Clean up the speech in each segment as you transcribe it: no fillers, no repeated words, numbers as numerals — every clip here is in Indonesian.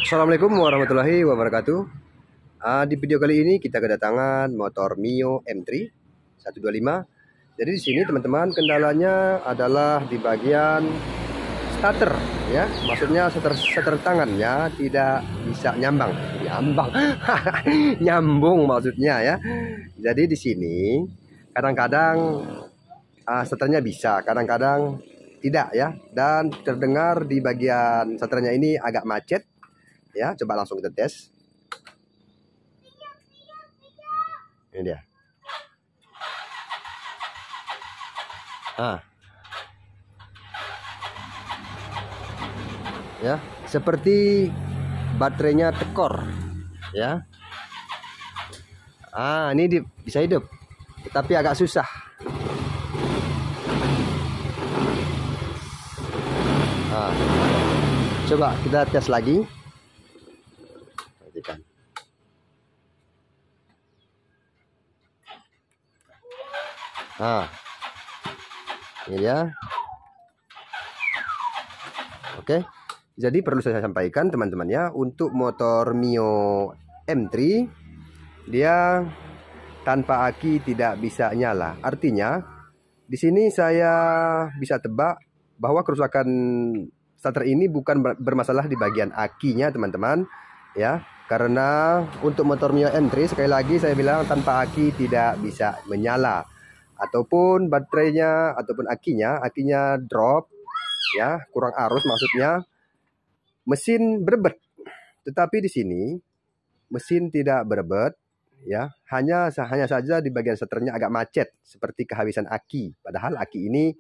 Assalamualaikum warahmatullahi wabarakatuh. Di video kali ini kita kedatangan motor Mio M3 125. Jadi di sini teman-teman kendalanya adalah di bagian starter ya. Maksudnya starter tangannya tidak bisa nyambung nyambung maksudnya ya. Jadi di sini kadang-kadang starternya bisa, kadang-kadang tidak ya. Dan terdengar di bagian starternya ini agak macet. Ya, coba langsung kita tes. Ini dia. Ya, seperti baterainya tekor. Ya. Ini bisa hidup, tapi agak susah. Coba kita tes lagi. Ini dia. Oke, jadi perlu saya sampaikan teman-teman ya, untuk motor Mio M3 dia tanpa aki tidak bisa nyala. Artinya di sini saya bisa tebak bahwa kerusakan starter ini bukan bermasalah di bagian akinya teman-teman ya. Karena untuk motor Mio M3 sekali lagi saya bilang tanpa aki tidak bisa menyala, ataupun baterainya ataupun akinya drop ya, kurang arus maksudnya, mesin berebet. Tetapi di sini mesin tidak berebet ya, hanya saja di bagian starternya agak macet seperti kehabisan aki, padahal aki ini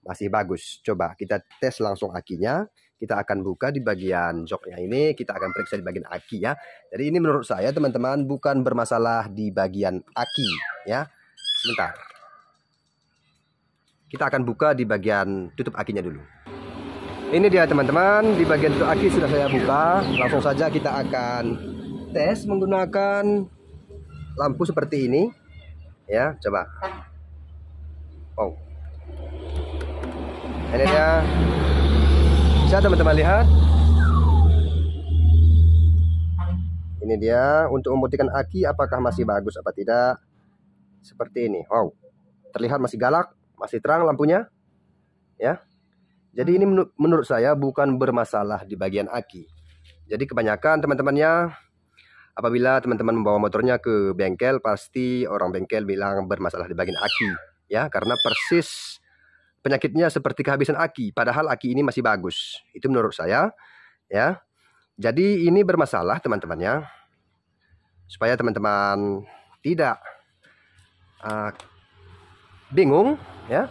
masih bagus. Coba kita tes langsung akinya. Kita akan buka di bagian joknya ini, kita akan periksa di bagian aki ya. Jadi ini menurut saya teman-teman bukan bermasalah di bagian aki ya. Sebentar. Kita akan buka di bagian tutup akinya dulu. Ini dia teman-teman, di bagian tutup aki sudah saya buka. Langsung saja kita akan tes menggunakan lampu seperti ini. Ya, coba. Oh. Ini dia. Bisa teman-teman lihat. Ini dia untuk membuktikan aki apakah masih bagus apa tidak. Seperti ini. Wow. Terlihat masih galak, masih terang lampunya. Ya. Jadi ini menurut saya bukan bermasalah di bagian aki. Jadi kebanyakan teman-temannya apabila teman-teman membawa motornya ke bengkel, pasti orang bengkel bilang bermasalah di bagian aki ya, karena persis penyakitnya seperti kehabisan aki, padahal aki ini masih bagus. Itu menurut saya ya. Jadi ini bermasalah teman-temannya. Supaya teman-teman tidak bingung ya.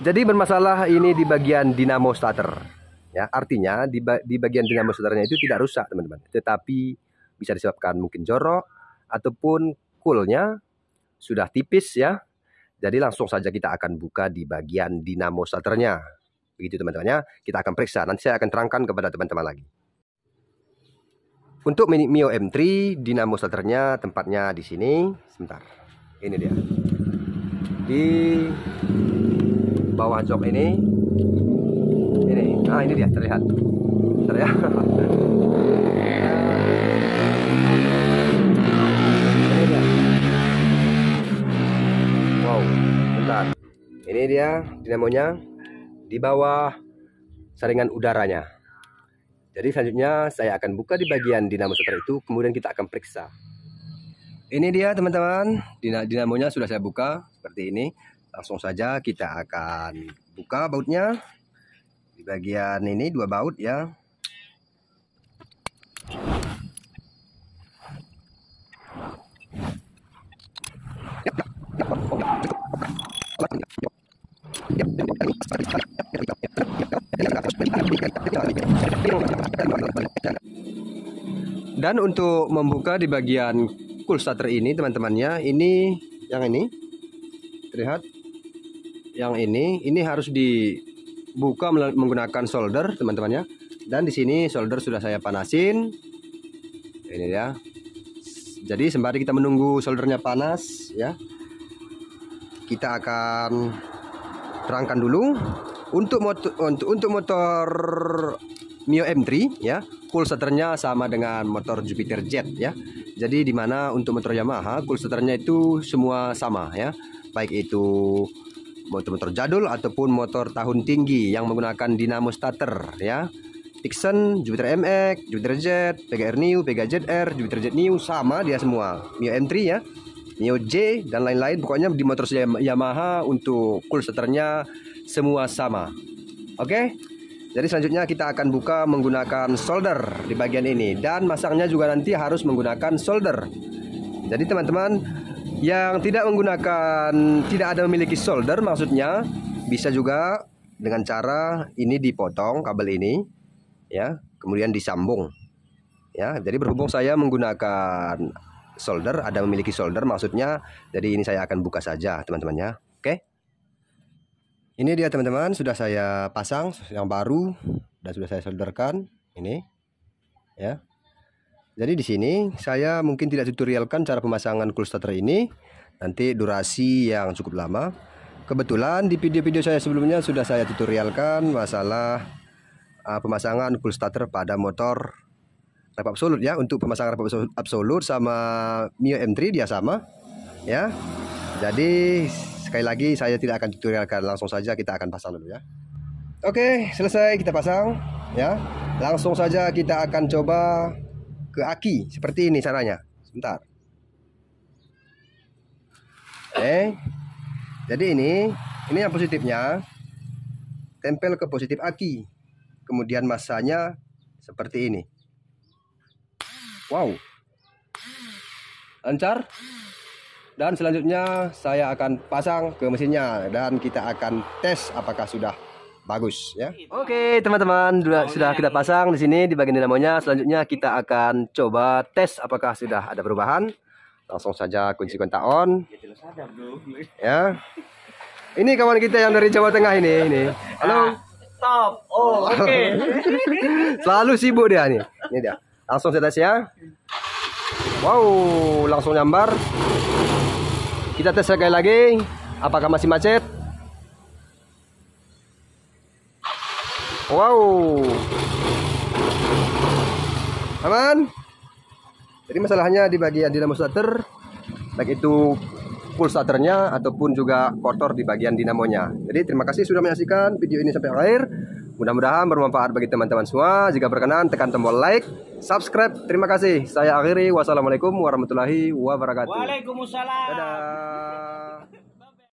Jadi bermasalah ini di bagian dinamo starter ya. Artinya di bagian dinamo starternya itu tidak rusak teman-teman, tetapi bisa disebabkan mungkin jorok ataupun coolnya sudah tipis ya. Jadi langsung saja kita akan buka di bagian dinamo starternya. Begitu teman-teman ya. Kita akan periksa. Nanti saya akan terangkan kepada teman-teman lagi. Untuk Mio M3 dinamo starternya tempatnya di sini. Sebentar. Ini dia. Di bawah jok ini. Ini. Ini dia terlihat. Terlihat. Bentar. Ini dia dinamonya di bawah saringan udaranya. Jadi selanjutnya saya akan buka di bagian dinamo starter itu, kemudian kita akan periksa. Ini dia teman-teman, dinamonya sudah saya buka seperti ini. Langsung saja kita akan buka bautnya. Di bagian ini 2 baut ya. Dan untuk membuka di bagian cool starter ini teman-temannya, ini yang ini terlihat, yang ini harus dibuka menggunakan solder teman-temannya. Dan di sini solder sudah saya panasin. Ini ya. Jadi sembari kita menunggu soldernya panas ya, kita akan terangkan dulu untuk motor Mio M3 ya. Cool starternya sama dengan motor Jupiter Jet ya. Jadi di mana untuk motor Yamaha cool starternya itu semua sama ya. Baik itu motor-motor jadul ataupun motor tahun tinggi yang menggunakan dinamo starter ya. Vixen, Jupiter MX, Jupiter Jet, PGR New, Pega ZR, Jupiter Jet New sama dia semua. Mio M3 ya, Mio J dan lain-lain. Pokoknya di motor Yamaha untuk cool starternya semua sama. Oke. Jadi selanjutnya kita akan buka menggunakan solder di bagian ini dan masangnya juga nanti harus menggunakan solder. Jadi teman-teman yang tidak ada memiliki solder, maksudnya bisa juga dengan cara ini dipotong kabel ini ya, kemudian disambung ya. Jadi berhubung saya menggunakan solder, ada memiliki solder maksudnya, jadi ini saya akan buka saja teman-teman ya. Oke, ini dia teman-teman, sudah saya pasang yang baru dan sudah saya solderkan ini ya. Jadi di sini saya mungkin tidak tutorialkan cara pemasangan cool starter ini, nanti durasi yang cukup lama. Kebetulan di video-video saya sebelumnya sudah saya tutorialkan masalah pemasangan cool starter pada motor rep absolute ya. Untuk pemasangan rep absolute sama Mio M3 dia sama ya. Jadi sekali lagi saya tidak akan tutorialkan, langsung saja kita akan pasang dulu ya. Oke, selesai kita pasang ya. Langsung saja kita akan coba ke aki. Seperti ini caranya. Sebentar. Oke. Jadi ini yang positifnya tempel ke positif aki. Kemudian masanya seperti ini. Wow, lancar. Dan selanjutnya saya akan pasang ke mesinnya dan kita akan tes apakah sudah bagus ya. Oke teman-teman, sudah kita pasang di sini di bagian dinamonya. Selanjutnya kita akan coba tes apakah sudah ada perubahan. Langsung saja kunci kontak on ya. Ini kawan kita yang dari Jawa Tengah ini. Halo. Stop. Oh, oke. Selalu sibuk dia nih. Ini dia. Langsung saya tes ya. Wow, langsung nyambar. Kita tes sekali lagi. Apakah masih macet? Wow. Aman. Jadi masalahnya di bagian dinamo starter, baik itu full starternya ataupun juga kotor di bagian dinamonya. Jadi terima kasih sudah menyaksikan video ini sampai akhir. Mudah-mudahan bermanfaat bagi teman-teman semua. Jika berkenan tekan tombol like, subscribe. Terima kasih. Saya akhiri. Wassalamualaikum warahmatullahi wabarakatuh. Waalaikumsalam. Dadah.